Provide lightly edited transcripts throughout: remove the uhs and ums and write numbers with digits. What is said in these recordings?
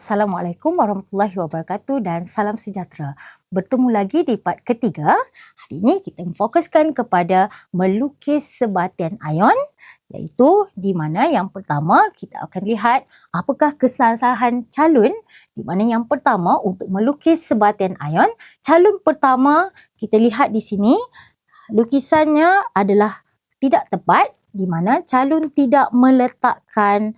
Assalamualaikum warahmatullahi wabarakatuh dan salam sejahtera. Bertemu lagi di part ketiga. Hari ini kita memfokuskan kepada melukis sebatian ion, iaitu di mana yang pertama kita akan lihat apakah kesalahan calon. Di mana yang pertama untuk melukis sebatian ion, calon pertama kita lihat di sini lukisannya adalah tidak tepat, di mana calon tidak meletakkan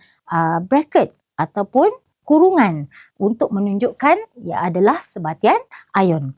bracket ataupun kurungan untuk menunjukkan ia adalah sebatian ion.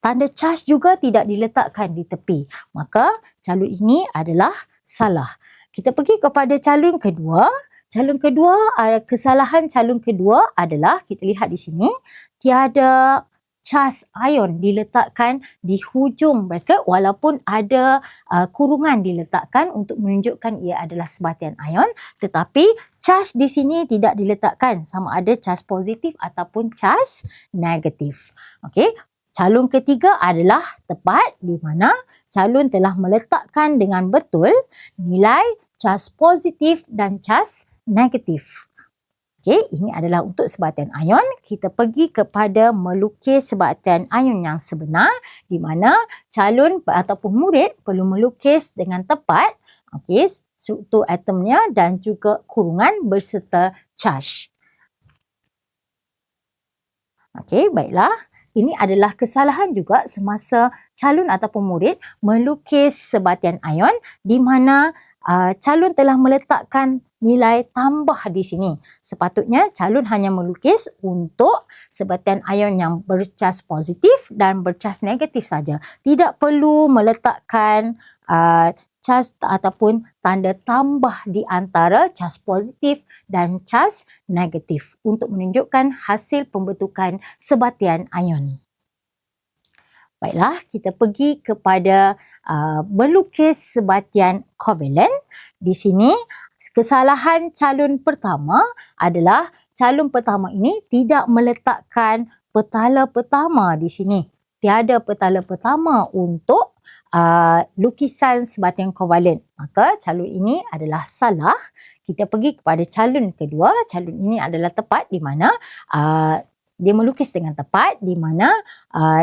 Tanda charge juga tidak diletakkan di tepi. Maka calon ini adalah salah. Kita pergi kepada calon kedua. Calon kedua, kesalahan calon kedua adalah, kita lihat di sini, tiada charge ion diletakkan di hujung bracket walaupun ada kurungan diletakkan untuk menunjukkan ia adalah sebatian ion, tetapi charge di sini tidak diletakkan, sama ada charge positif ataupun charge negatif. Okey. Calon ketiga adalah tepat, di mana calon telah meletakkan dengan betul nilai charge positif dan charge negatif. Okey, ini adalah untuk sebatian ion. Kita pergi kepada melukis sebatian ion yang sebenar, di mana calon ataupun murid perlu melukis dengan tepat, okey, struktur atomnya dan juga kurungan berserta charge. Okey, baiklah. Ini adalah kesalahan juga semasa calon ataupun murid melukis sebatian ion, di mana calon telah meletakkan nilai tambah di sini. Sepatutnya calon hanya melukis untuk sebatian ion yang bercas positif dan bercas negatif saja. Tidak perlu meletakkan cas ataupun tanda tambah di antara cas positif dan cas negatif untuk menunjukkan hasil pembentukan sebatian ion. Baiklah, kita pergi kepada melukis sebatian kovalen. Di sini, kesalahan calon pertama adalah calon pertama ini tidak meletakkan petala pertama di sini. Tiada petala pertama untuk lukisan sebatian kovalen. Maka calon ini adalah salah. Kita pergi kepada calon kedua. Calon ini adalah tepat, di mana dia melukis dengan tepat, di mana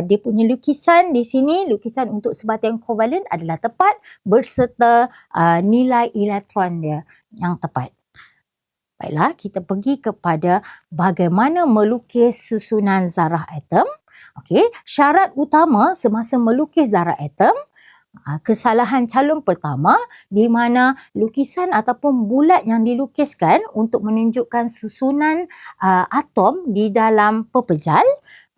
dia punya lukisan di sini, lukisan untuk sebatian kovalen adalah tepat berserta nilai elektron dia yang tepat. Baiklah, kita pergi kepada bagaimana melukis susunan zarah atom. Okey, syarat utama semasa melukis zarah atom, kesalahan calon pertama, di mana lukisan ataupun bulat yang dilukiskan untuk menunjukkan susunan atom di dalam pepejal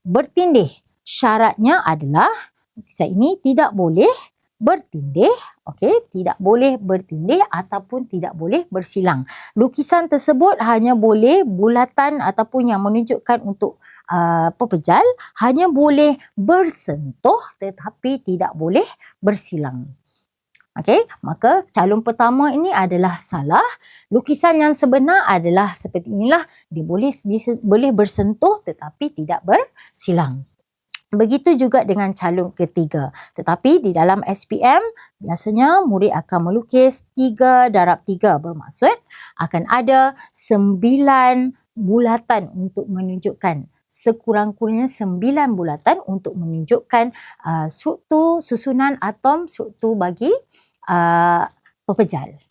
bertindih. Syaratnya adalah lukisan ini tidak boleh bertindih, okey, tidak boleh bertindih ataupun tidak boleh bersilang. Lukisan tersebut hanya boleh bulatan ataupun yang menunjukkan untuk pepejal hanya boleh bersentuh tetapi tidak boleh bersilang. Okey, maka calon pertama ini adalah salah. Lukisan yang sebenar adalah seperti inilah, dia boleh bersentuh tetapi tidak bersilang. Begitu juga dengan calon ketiga. Tetapi di dalam SPM, biasanya murid akan melukis 3 darab 3. Bermaksud akan ada 9 bulatan untuk menunjukkan, sekurang-kurangnya 9 bulatan untuk menunjukkan struktur susunan atom, struktur bagi pepejal.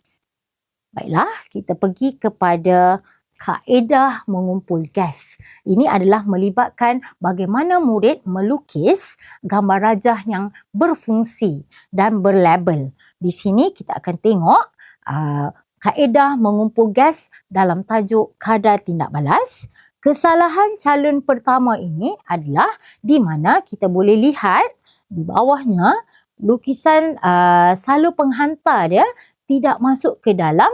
Baiklah, kita pergi kepada kaedah mengumpul gas. Ini adalah melibatkan bagaimana murid melukis gambar rajah yang berfungsi dan berlabel. Di sini kita akan tengok kaedah mengumpul gas dalam tajuk kadar tindak balas. Kesalahan calon pertama ini adalah di mana kita boleh lihat di bawahnya lukisan salur penghantar dia tidak masuk ke dalam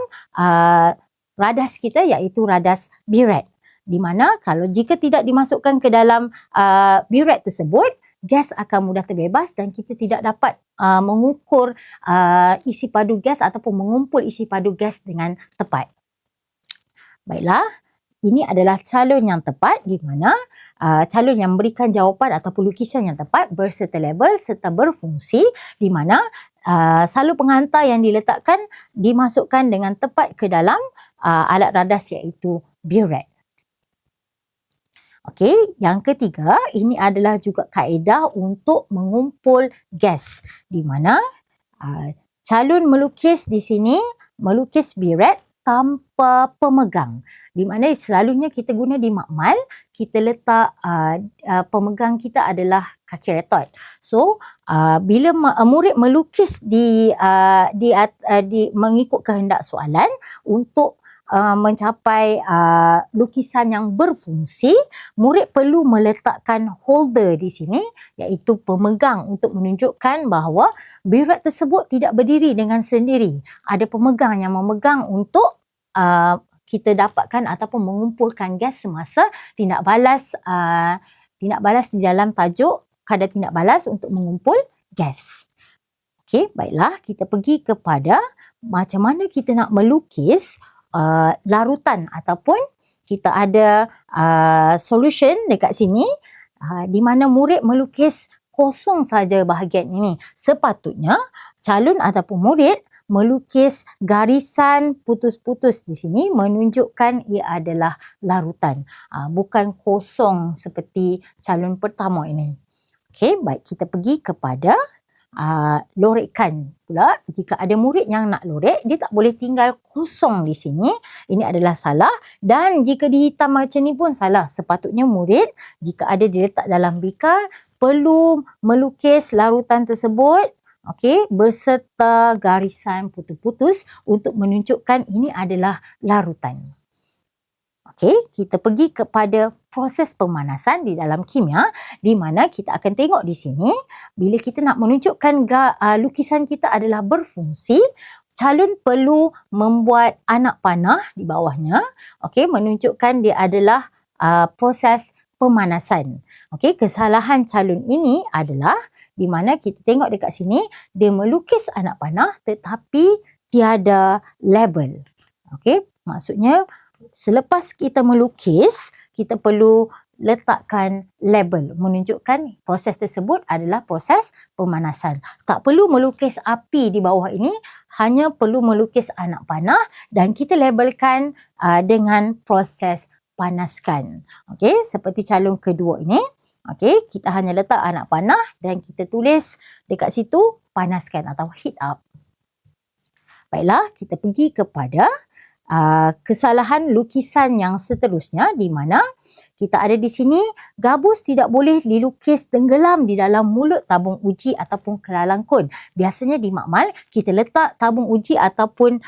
radas kita, iaitu radas biret. Di mana kalau jika tidak dimasukkan ke dalam biret tersebut, gas akan mudah terbebas dan kita tidak dapat mengukur isi padu gas ataupun mengumpul isi padu gas dengan tepat. Baiklah, ini adalah calon yang tepat, di mana calon yang memberikan jawapan ataupun lukisan yang tepat berserta label serta berfungsi, di mana salur penghantar yang diletakkan dimasukkan dengan tepat ke dalam alat radas, iaitu biret. Okey, yang ketiga, ini adalah juga kaedah untuk mengumpul gas di mana calon melukis di sini melukis biret tanpa pemegang. Di mana selalunya kita guna di makmal, kita letak pemegang kita adalah kaki retod. So, bila murid melukis di mengikut kehendak soalan untuk mencapai lukisan yang berfungsi, murid perlu meletakkan holder di sini, iaitu pemegang untuk menunjukkan bahawa biret tersebut tidak berdiri dengan sendiri. Ada pemegang yang memegang untuk kita dapatkan ataupun mengumpulkan gas semasa tindak balas di dalam tajuk kadar tindak balas untuk mengumpul gas. Okey, baiklah, kita pergi kepada macam mana kita nak melukis larutan ataupun kita ada solution dekat sini di mana murid melukis kosong saja bahagian ini. Sepatutnya calon ataupun murid melukis garisan putus-putus di sini menunjukkan ia adalah larutan, bukan kosong seperti calon pertama ini. Okey, baik, kita pergi kepada lorekkan pula. Jika ada murid yang nak lorek, dia tak boleh tinggal kosong di sini. Ini adalah salah, dan jika dihitam macam ni pun salah. Sepatutnya murid jika ada diletak dalam bikar perlu melukis larutan tersebut, okey, berserta garisan putus-putus untuk menunjukkan ini adalah larutan. Okey, kita pergi kepada proses pemanasan di dalam kimia, di mana kita akan tengok di sini bila kita nak menunjukkan lukisan kita adalah berfungsi, calon perlu membuat anak panah di bawahnya, okey, menunjukkan dia adalah proses pemanasan. Okey, kesalahan calon ini adalah di mana kita tengok dekat sini dia melukis anak panah tetapi tiada label. Okey, maksudnya selepas kita melukis, kita perlu letakkan label menunjukkan proses tersebut adalah proses pemanasan. Tak perlu melukis api di bawah ini, hanya perlu melukis anak panah dan kita labelkan dengan proses panaskan. Okey, seperti calon kedua ini. Okey, kita hanya letak anak panah dan kita tulis dekat situ panaskan atau heat up. Baiklah, kita pergi kepada kesalahan lukisan yang seterusnya, di mana kita ada di sini gabus tidak boleh dilukis tenggelam di dalam mulut tabung uji ataupun kelalangkun. Biasanya di makmal kita letak tabung uji ataupun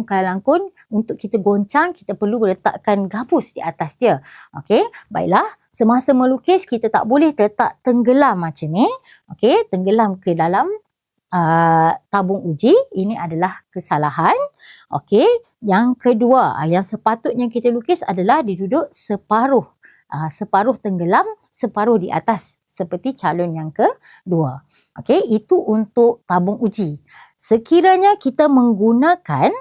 kelalangkun untuk kita goncang, kita perlu letakkan gabus di atas dia. Okey, baiklah, semasa melukis kita tak boleh letak tenggelam macam ni. Okey, tenggelam ke dalam tabung uji, ini adalah kesalahan. Okey, yang kedua, yang sepatutnya kita lukis adalah diduduk separuh. Separuh tenggelam, separuh di atas, seperti calon yang kedua. Okey, itu untuk tabung uji. Sekiranya kita menggunakan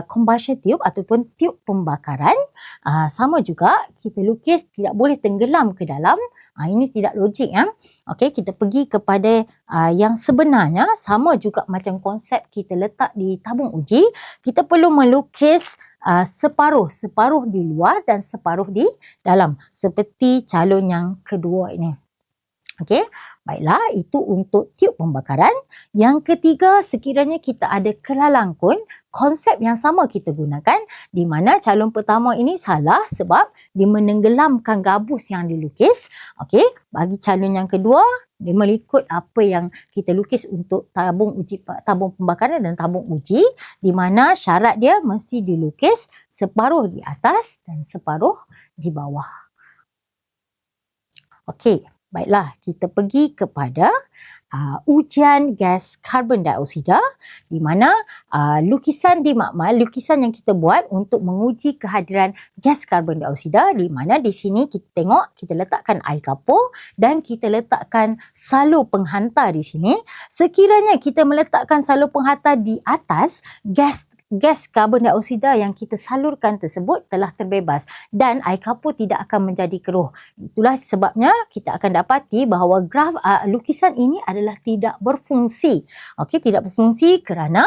combustion tube ataupun tiub pembakaran, sama juga kita lukis tidak boleh tenggelam ke dalam. Ini tidak logik ya. Okey, kita pergi kepada yang sebenarnya, sama juga macam konsep kita letak di tabung uji, kita perlu melukis separuh di luar dan separuh di dalam, seperti calon yang kedua ini. Okey, baiklah, itu untuk tiub pembakaran. Yang ketiga, sekiranya kita ada kelalangkun, konsep yang sama kita gunakan, di mana calon pertama ini salah sebab dia menenggelamkan gabus yang dilukis. Okey, bagi calon yang kedua, dia mengikut apa yang kita lukis untuk tabung uji, tabung pembakaran dan tabung uji, di mana syarat dia mesti dilukis separuh di atas dan separuh di bawah. Okey, baiklah, kita pergi kepada ujian gas karbon dioksida, di mana lukisan di makmal, lukisan yang kita buat untuk menguji kehadiran gas karbon dioksida, di mana di sini kita tengok, kita letakkan air kapur dan kita letakkan salur penghantar di sini. Sekiranya kita meletakkan salur penghantar di atas, gas karbon dioksida yang kita salurkan tersebut telah terbebas dan air kapur tidak akan menjadi keruh. Itulah sebabnya kita akan dapati bahawa lukisan ini adalah tidak berfungsi. Okey, tidak berfungsi kerana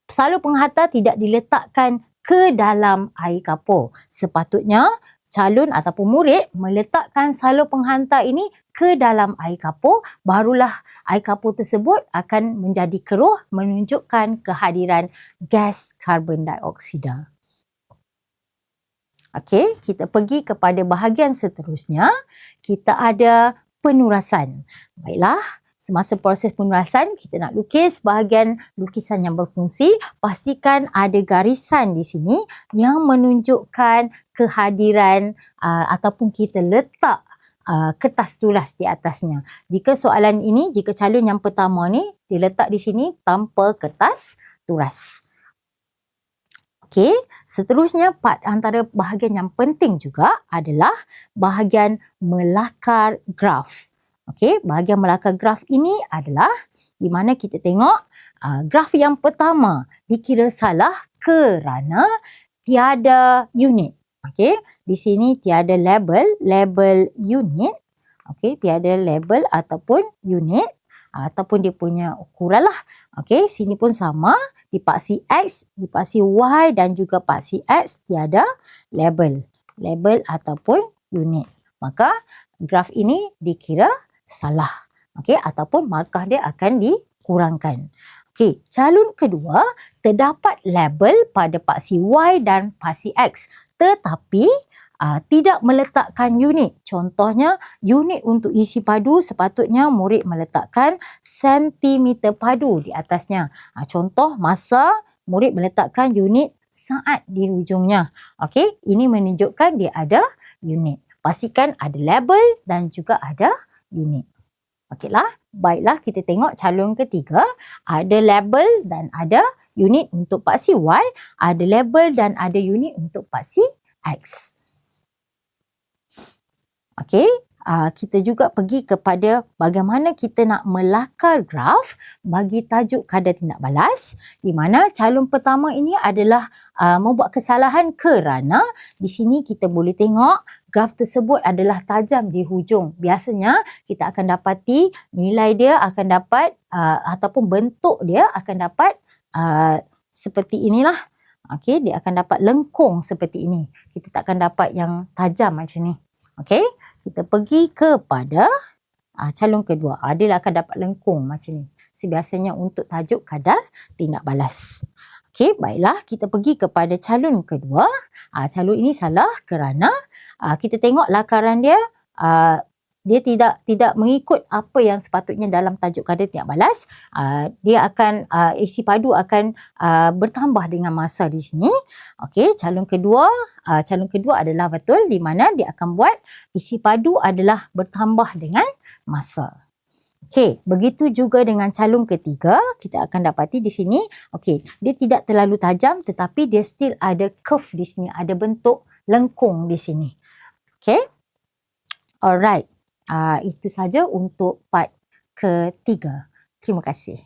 salur penghantar tidak diletakkan ke dalam air kapur. Sepatutnya calon ataupun murid meletakkan salur penghantar ini ke dalam air kapur, barulah air kapur tersebut akan menjadi keruh menunjukkan kehadiran gas karbon dioksida. Okey, kita pergi kepada bahagian seterusnya. Kita ada penurasan. Baiklah, semasa proses penurasan, kita nak lukis bahagian lukisan yang berfungsi. Pastikan ada garisan di sini yang menunjukkan kehadiran ataupun kita letak kertas turas di atasnya. Jika soalan ini, jika calon yang pertama ni diletak di sini tanpa kertas turas. Okey, seterusnya part antara bahagian yang penting juga adalah bahagian melakar graf. Okey, bahagian melakar graf ini adalah di mana kita tengok graf yang pertama dikira salah kerana tiada unit. Okey, di sini tiada label unit. Okey, tiada label ataupun unit ataupun dia punya ukuran lah. Okey, sini pun sama. Di paksi X, di paksi Y dan juga paksi X tiada label ataupun unit. Maka graf ini dikira salah. Okey, ataupun markah dia akan dikurangkan. Okey, calon kedua terdapat label pada paksi Y dan paksi X tetapi tidak meletakkan unit. Contohnya, unit untuk isi padu sepatutnya murid meletakkan sentimeter padu di atasnya. Contoh masa, murid meletakkan unit saat di hujungnya. Okey, ini menunjukkan dia ada unit. Pastikan ada label dan juga ada unit. Okeylah, baiklah kita tengok calon ketiga. Ada label dan ada unit untuk paksi Y, ada label dan ada unit untuk paksi X. Okey, kita juga pergi kepada bagaimana kita nak melakar graf bagi tajuk kadar tindak balas, di mana calon pertama ini adalah membuat kesalahan kerana di sini kita boleh tengok graf tersebut adalah tajam di hujung. Biasanya kita akan dapati nilai dia akan dapat ataupun bentuk dia akan dapat seperti inilah. Okey, dia akan dapat lengkung seperti ini. Kita tak akan dapat yang tajam macam ni. Okey, kita pergi kepada calon kedua. Dia akan dapat lengkung macam ni. Biasanya untuk tajuk kadar tindak balas. Okey, baiklah kita pergi kepada calon kedua. Calon ini salah kerana kita tengok lakaran dia, dia tidak mengikut apa yang sepatutnya dalam tajuk kadar tindak balas. Dia akan isi padu akan bertambah dengan masa di sini. Okey, calon kedua adalah betul di mana dia akan buat isi padu adalah bertambah dengan masa. Okey, begitu juga dengan calon ketiga, kita akan dapati di sini, okey, dia tidak terlalu tajam tetapi dia still ada curve di sini, ada bentuk lengkung di sini. Okey. Alright. Itu saja untuk part ketiga. Terima kasih.